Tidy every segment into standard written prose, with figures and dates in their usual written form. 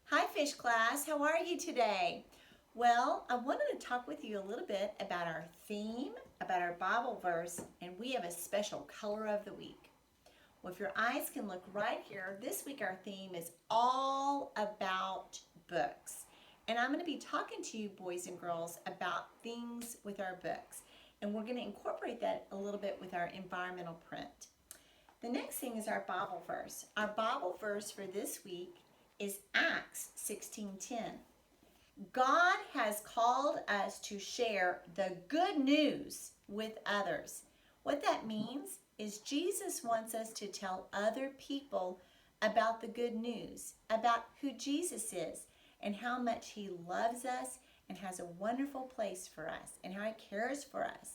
Hi, Fish Class. How are you today? Well, I wanted to talk with you a little bit about our theme, about our Bible verse, and we have a special color of the week. Well, if your eyes can look right here, this week our theme is all about books. And I'm going to be talking to you, boys and girls, about things with our books. And we're going to incorporate that a little bit with our environmental print. The next thing is our Bible verse. Our Bible verse for this week is Acts 16:10. God has called us to share the good news with others. What that means is Jesus wants us to tell other people about the good news, about who Jesus is and how much he loves us and has a wonderful place for us and how he cares for us.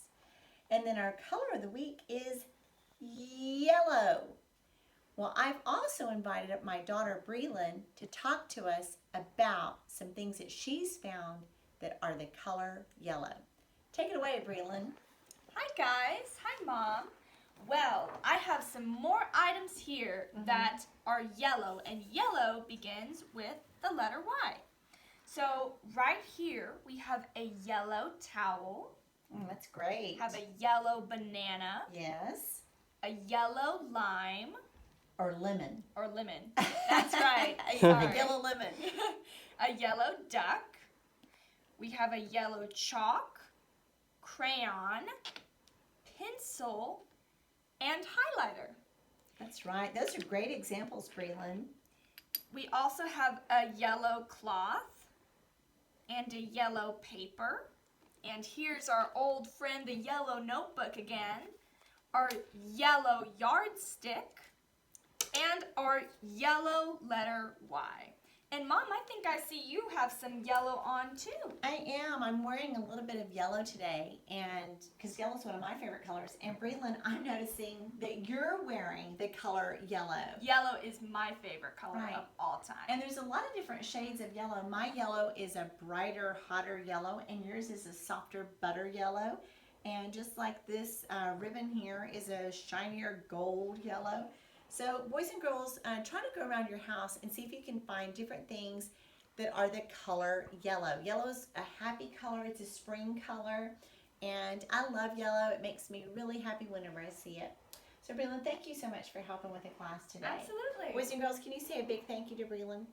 And then our color of the week is yellow. Well, I've also invited up my daughter Breland to talk to us about some things that she's found that are the color yellow. Take it away, Breland. Hi guys, hi Mom. Well, I have some more items here that are yellow, and yellow begins with the letter Y. So right here we have a yellow towel, That's great. have a yellow banana, Yes. a yellow lime, Or lemon. or lemon. That's right. A Sorry. yellow lemon. A yellow duck. We have a yellow chalk, crayon, pencil, and highlighter. That's right. Those are great examples, Breland. We also have a yellow cloth and a yellow paper. And here's our old friend, the yellow notebook again, our yellow yardstick, and our yellow letter Y. And Mom, I think I see you have some yellow on too. I am. I'm wearing a little bit of yellow today, and because yellow is one of my favorite colors. And Breland, I'm noticing that you're wearing the color yellow. Yellow is my favorite color Right. of all time. And there's a lot of different shades of yellow. My yellow is a brighter, hotter yellow, and yours is a softer butter yellow. And just like this ribbon here is a shinier gold yellow. So boys and girls, try to go around your house and see if you can find different things that are the color yellow. Yellow is a happy color. It's a spring color. And I love yellow. It makes me really happy whenever I see it. So Breland, thank you so much for helping with the class today. Absolutely. Boys and girls, can you say a big thank you to Breland?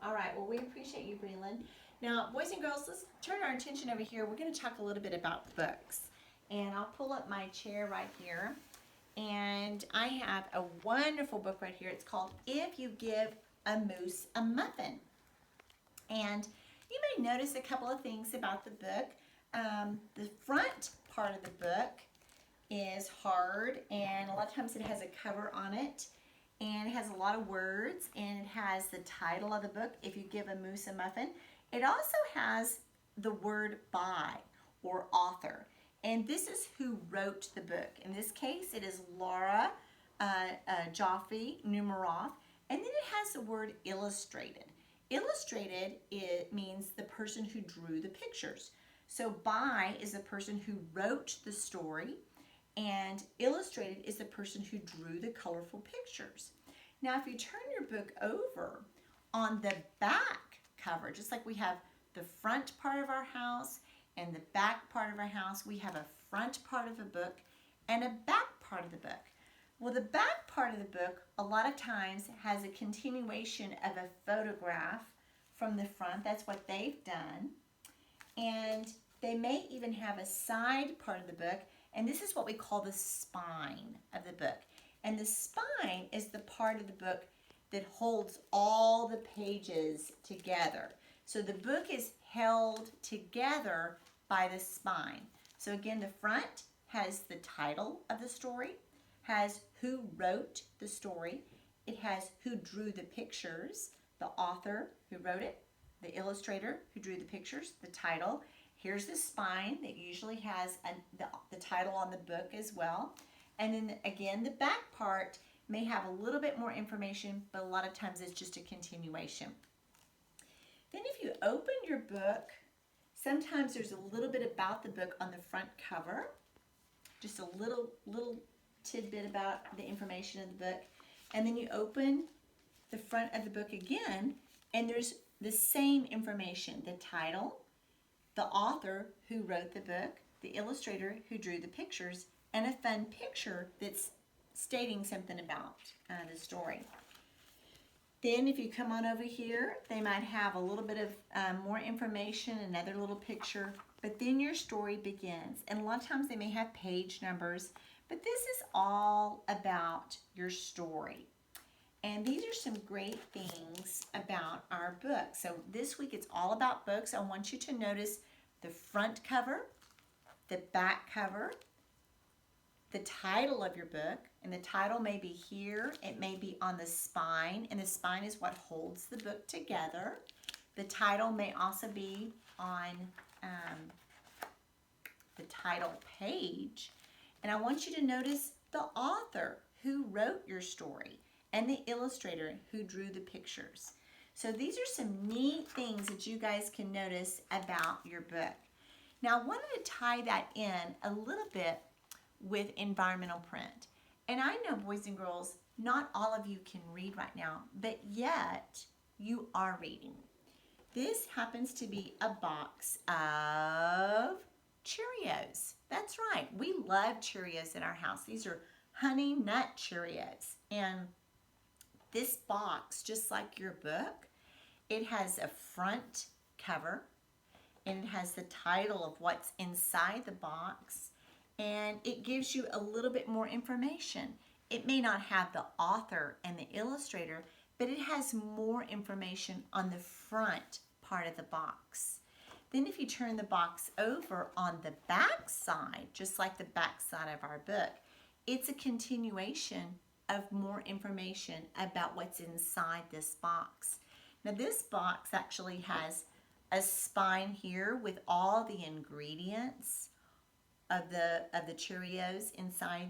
All right, well, we appreciate you, Breland. Now, boys and girls, let's turn our attention over here. We're going to talk a little bit about books. And I'll pull up my chair right here. And I have a wonderful book right here. It's called If You Give a Moose a Muffin. And you may notice a couple of things about the book. The front part of the book is hard, and a lot of times it has a cover on it, and it has a lot of words, and it has the title of the book, If You Give a Moose a Muffin. It also has the word by or author, and this is who wrote the book. In this case, it is Laura Joffe Numeroff, and then it has the word illustrated. Illustrated, it means the person who drew the pictures. So by is the person who wrote the story, and illustrated is the person who drew the colorful pictures. Now, if you turn your book over, on the back cover, just like we have the front part of our house and the back part of our house, we have a front part of a book and a back part of the book. Well, the back part of the book a lot of times has a continuation of a photograph from the front. That's what they've done. And they may even have a side part of the book, and this is what we call the spine of the book. And the spine is the part of the book that holds all the pages together. So the book is held together by the spine. So again, the front has the title of the story, has who wrote the story, it has who drew the pictures, the author who wrote it, the illustrator who drew the pictures, the title. Here's the spine that usually has the title on the book as well. And then again, the back part may have a little bit more information, but a lot of times it's just a continuation. Then if you open your book, sometimes there's a little bit about the book on the front cover. Just a little tidbit about the information of the book. And then you open the front of the book again, And there's the same information, the title, the author who wrote the book, the illustrator who drew the pictures, and a fun picture that's stating something about the story. Then if you come on over here, they might have a little bit of more information, another little picture, but then your story begins. And a lot of times they may have page numbers, but this is all about your story. And these are some great things about our book. So this week it's all about books. I want you to notice the front cover, the back cover, the title of your book, and the title may be here, it may be on the spine, and the spine is what holds the book together. The title may also be on the title page. And I want you to notice the author who wrote your story and the illustrator who drew the pictures. So these are some neat things that you guys can notice about your book. Now I wanted to tie that in a little bit with environmental print. And I know, boys and girls, not all of you can read right now, but yet you are reading. This happens to be a box of Cheerios. That's right, we love Cheerios in our house. These are Honey Nut Cheerios. And this box, just like your book, it has a front cover and it has the title of what's inside the box, and it gives you a little bit more information. It may not have the author and the illustrator, but it has more information on the front part of the box. Then if you turn the box over on the back side, just like the back side of our book, it's a continuation of more information about what's inside this box. Now this box actually has a spine here with all the ingredients of the Cheerios inside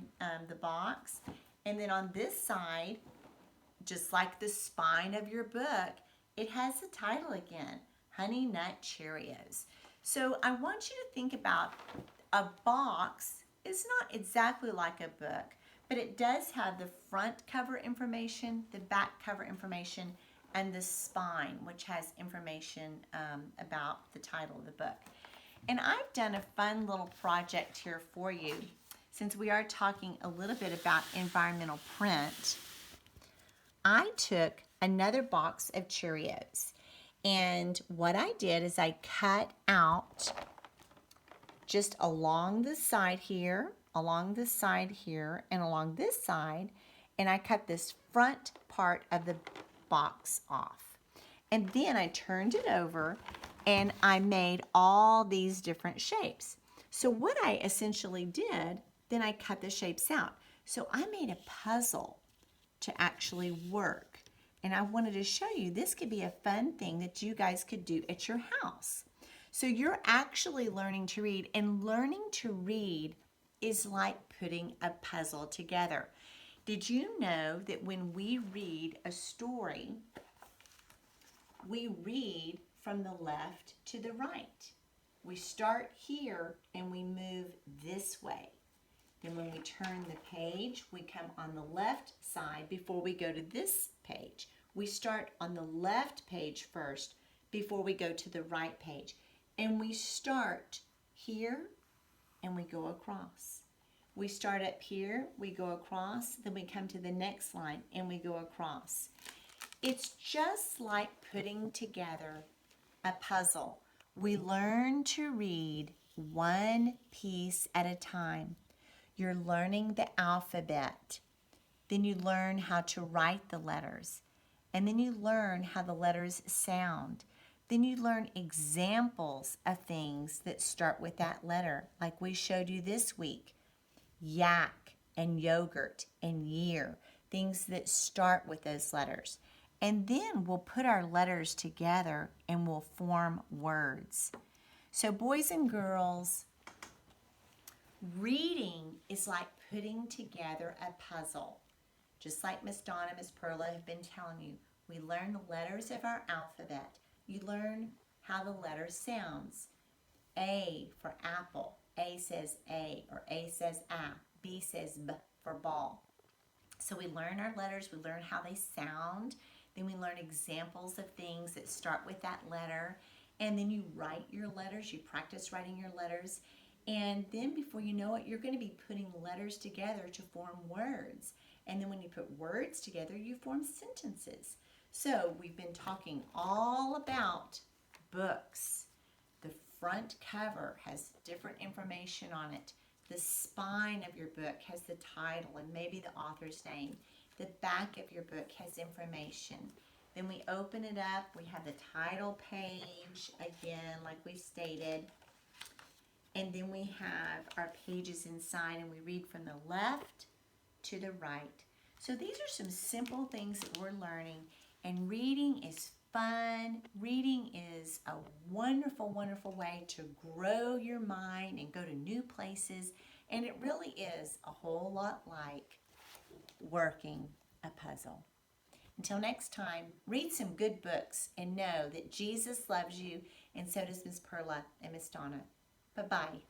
the box. And then on this side, just like the spine of your book, it has the title again, Honey Nut Cheerios. So I want you to think about a box. It's not exactly like a book, but it does have the front cover information, the back cover information, and the spine, which has information about the title of the book. And I've done a fun little project here for you. Since we are talking a little bit about environmental print, I took another box of Cheerios. And what I did is I cut out just along the side here, along this side here, and along this side, and I cut this front part of the box off. And then I turned it over and I made all these different shapes. So what I essentially did, then I cut the shapes out. So I made a puzzle to actually work. And I wanted to show you this could be a fun thing that you guys could do at your house. So you're actually learning to read, and learning to read is like putting a puzzle together. Did you know that when we read a story, we read from the left to the right? We start here and we move this way. Then when we turn the page, we come on the left side before we go to this page. We start on the left page first before we go to the right page. And we start here and we go across. We start up here, we go across, then we come to the next line and we go across. It's just like putting together a puzzle. We learn to read one piece at a time. You're learning the alphabet. Then you learn how to write the letters. And then you learn how the letters sound. Then you learn examples of things that start with that letter, like we showed you this week. Yak and yogurt and year, things that start with those letters. And then we'll put our letters together and we'll form words. So boys and girls, reading is like putting together a puzzle. Just like Miss Donna, Miss Perla have been telling you, we learn the letters of our alphabet. You learn how the letter sounds. A for apple. A says A, or A says A. B says B for ball. So we learn our letters, we learn how they sound, Then we learn examples of things that start with that letter. And then you write your letters. You practice writing your letters. And then before you know it, you're going to be putting letters together to form words. And then when you put words together, you form sentences. So we've been talking all about books. The front cover has different information on it. The spine of your book has the title and maybe the author's name. The back of your book has information. Then we open it up. We have the title page, again, like we stated. And then we have our pages inside, and we read from the left to the right. So these are some simple things that we're learning. And reading is fun. Reading is a wonderful, wonderful way to grow your mind and go to new places. And it really is a whole lot like working a puzzle. Until next time, read some good books and know that Jesus loves you, and so does Miss Perla and Miss Donna. Bye-bye.